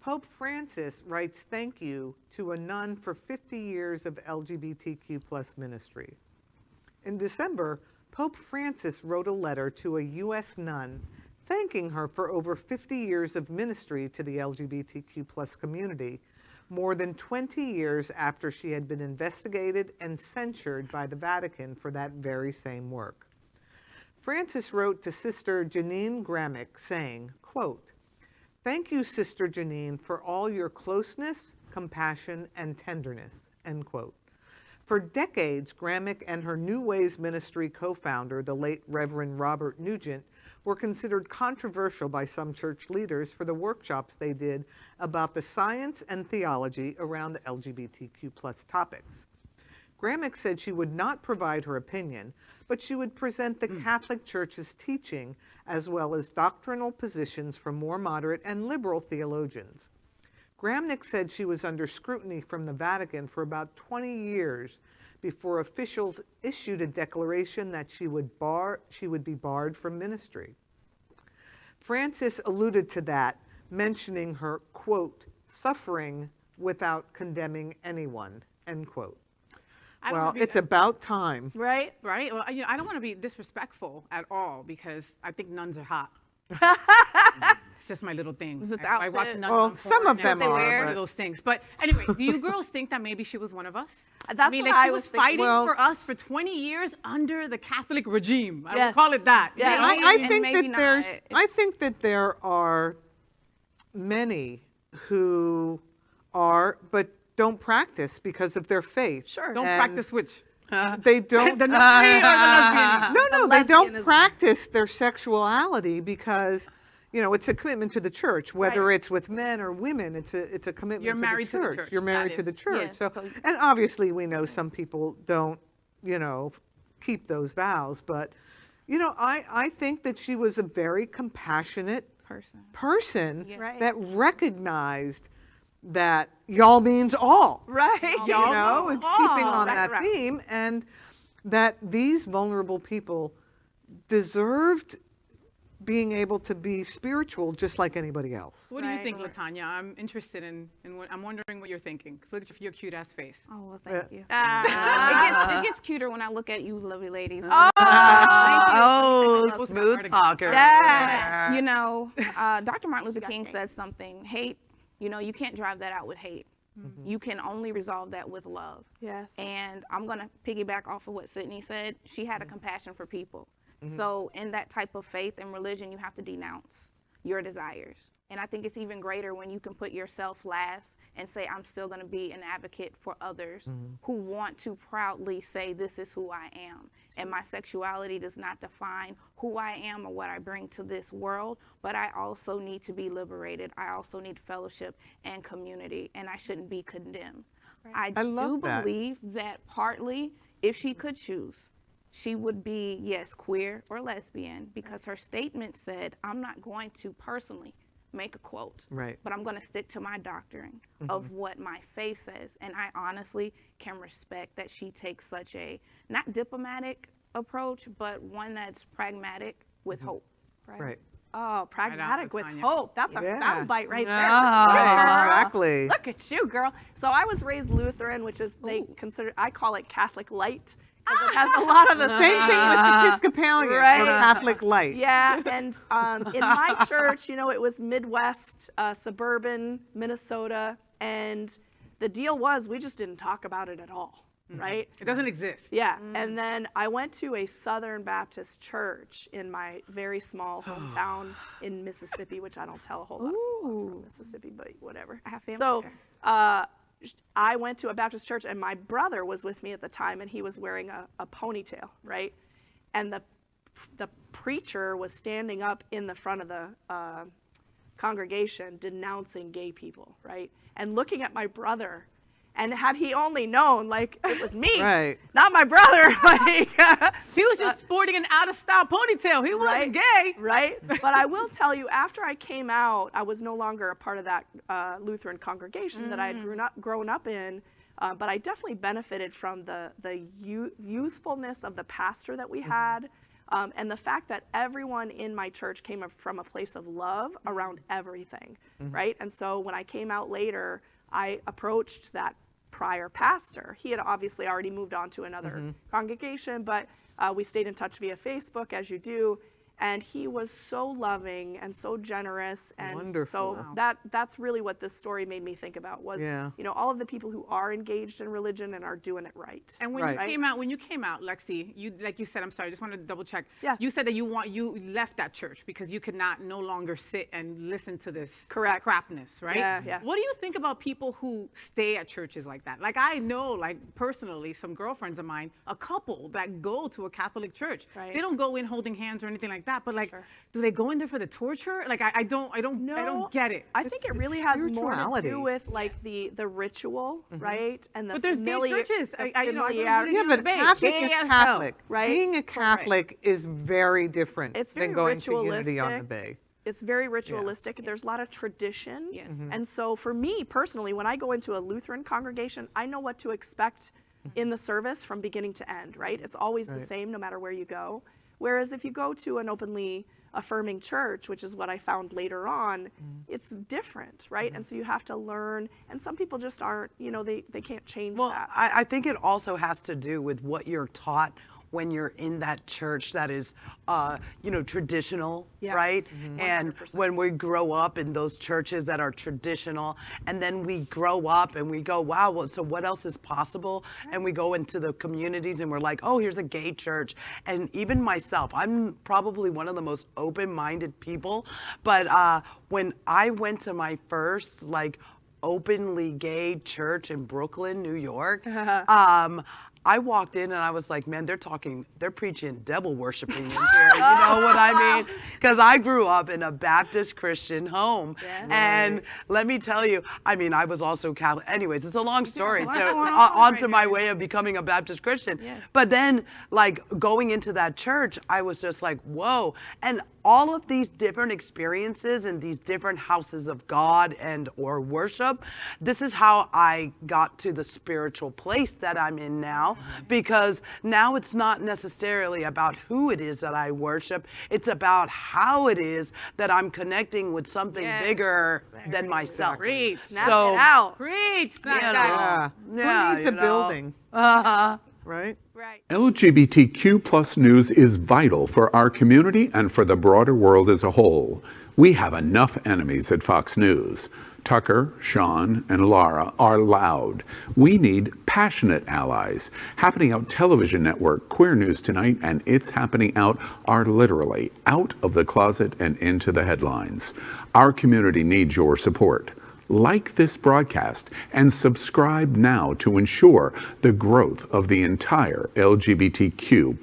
Pope Francis writes thank you to a nun for 50 years of LGBTQ plus ministry. In December, Pope Francis wrote a letter to a U.S. nun thanking her for over 50 years of ministry to the LGBTQ plus community, more than 20 years after she had been investigated and censured by the Vatican for that very same work. Francis wrote to Sister Jeannine Gramick saying, quote, "Thank you, Sister Jeannine, for all your closeness, compassion, and tenderness," end quote. For decades, Gramick and her New Ways Ministry co-founder, the late Reverend Robert Nugent, were considered controversial by some church leaders for the workshops they did about the science and theology around the LGBTQ plus topics. Gramick said she would not provide her opinion, but she would present the Catholic Church's teaching as well as doctrinal positions from more moderate and liberal theologians. Gramick said she was under scrutiny from the Vatican for about 20 years before officials issued a declaration that she would be barred from ministry. Francis alluded to that, mentioning her, quote, "suffering without condemning anyone," end quote. Well, it's about time. Right? Right? Well, I don't want to be disrespectful at all because I think nuns are hot. It's just my little thing. I watch nuns on some of them are. One of those things. But anyway, do you girls think that maybe she was one of us? That's what like I she was thinking. fighting for us for 20 years under the Catholic regime. I would call it that. Yeah. I think that there are many who are, but don't practice because of their faith. Sure. Don't practice which? They don't. The nunnery or the lesbian? No, they don't practice their sexuality because, it's a commitment to the church. Whether it's with men or women, it's a commitment to the church. You're married to the church. Yes. So, and obviously we know some people don't, keep those vows. But, I think that she was a very compassionate person that recognized that y'all means all. Right. And keeping on that theme, and that these vulnerable people deserved being able to be spiritual just like anybody else. What do you think, LaTanya? I'm interested in what I'm wondering what you're thinking. Look at your cute ass face. Oh, well, thank you. It gets cuter when I look at you lovely ladies. Oh, smooth talker. Yes. Dr. Martin Luther King said something, hate, you can't drive that out with hate. Mm-hmm. You can only resolve that with love. Yes. And I'm going to piggyback off of what Sydney said. She had a compassion for people. Mm-hmm. So in that type of faith and religion, you have to denounce your desires. And I think it's even greater when you can put yourself last and say, I'm still going to be an advocate for others who want to proudly say, this is who I am. And my sexuality does not define who I am or what I bring to this world, but I also need to be liberated. I also need fellowship and community, and I shouldn't be condemned. Right. I do believe that partly, if she could choose, she would be, yes, queer or lesbian, because her statement said, I'm not going to personally make a quote, but I'm going to stick to my doctrine of what my faith says. And I honestly can respect that she takes such a, not diplomatic approach, but one that's pragmatic with hope. Right. Oh, pragmatic with hope. That's a soundbite right there. Exactly. Look at you, girl. So I was raised Lutheran, which is, I call it Catholic light. It has a lot of the same thing with Episcopalian, or Catholic light. Yeah, and in my church, it was Midwest, suburban Minnesota, and the deal was we just didn't talk about it at all, right? It doesn't exist. Yeah, and then I went to a Southern Baptist church in my very small hometown in Mississippi, which I don't tell a whole lot of people from Mississippi, but whatever. I have family so, there. I went to a Baptist church, and my brother was with me at the time, and he was wearing a ponytail, right? And the preacher was standing up in the front of the congregation denouncing gay people, right? And looking at my brother, and had he only known, it was me, not my brother. He was just sporting an out-of-style ponytail. He wasn't gay. Right? But I will tell you, after I came out, I was no longer a part of that Lutheran congregation that I had grown up in, but I definitely benefited from the youthfulness of the pastor that we had. And the fact that everyone in my church came from a place of love around everything, right? And so when I came out later, I approached that prior pastor. He had obviously already moved on to another congregation, but we stayed in touch via Facebook, as you do. And he was so loving and so generous, and Wonderful. so that's really what this story made me think about was, you know, all of the people who are engaged in religion and are doing it right. And when you came out, Lexi, you, like you said, I'm sorry, I just wanted to double check. Yeah. You said that you left that church because you could no longer sit and listen to this crapness, right? Yeah. What do you think about people who stay at churches like that? Like, I know, like, personally, some girlfriends of mine, a couple that go to a Catholic church. Right. They don't go in holding hands or anything like that, but like, do they go in there for the torture? Like, I don't get it. I think it really has more to spirituality. do with like the ritual, right? And the But there's gay churches. Yeah, but Catholic is Catholic. right? Being a Catholic is very different It's very than going to ritualistic. Unity on the Bay. It's very ritualistic. There's a lot of tradition. Yes. And so for me personally, when I go into a Lutheran congregation, I know what to expect in the service from beginning to end, right? It's always the same no matter where you go. Whereas if you go to an openly affirming church, which is what I found later on, it's different, right? And so you have to learn, and some people just aren't, you know, they can't change that. I think it also has to do with what you're taught when you're in that church that is, you know, traditional, right? And 100%. when we grow up in those churches that are traditional, and then we grow up and we go, wow, well, so what else is possible? And we go into the communities and we're like, oh, here's a gay church. And even myself, I'm probably one of the most open-minded people, but when I went to my first, like, openly gay church in Brooklyn, New York, I walked in and I was like, man, they're preaching devil worshiping in here. You know what I mean? Because I grew up in a Baptist Christian home. And let me tell you, I mean, I was also Catholic. Anyways, it's a long story onto my way of becoming a Baptist Christian. But then, like, going into that church, I was just like, whoa. And all of these different experiences and these different houses of God and or worship, this is how I got to the spiritual place that I'm in now, because now it's not necessarily about who it is that I worship, it's about how it is that I'm connecting with something bigger than myself. Preach. Snap it out. Preach. You know, Who needs a building? Right? Right. LGBTQ plus news is vital for our community and for the broader world as a whole. We have enough enemies at Fox News. Tucker, Sean, and Laura are loud. We need passionate allies. Happening Out Television Network, Queer News Tonight, and It's Happening Out are literally out of the closet and into the headlines. Our community needs your support. Like this broadcast and subscribe now to ensure the growth of the entire LGBTQ+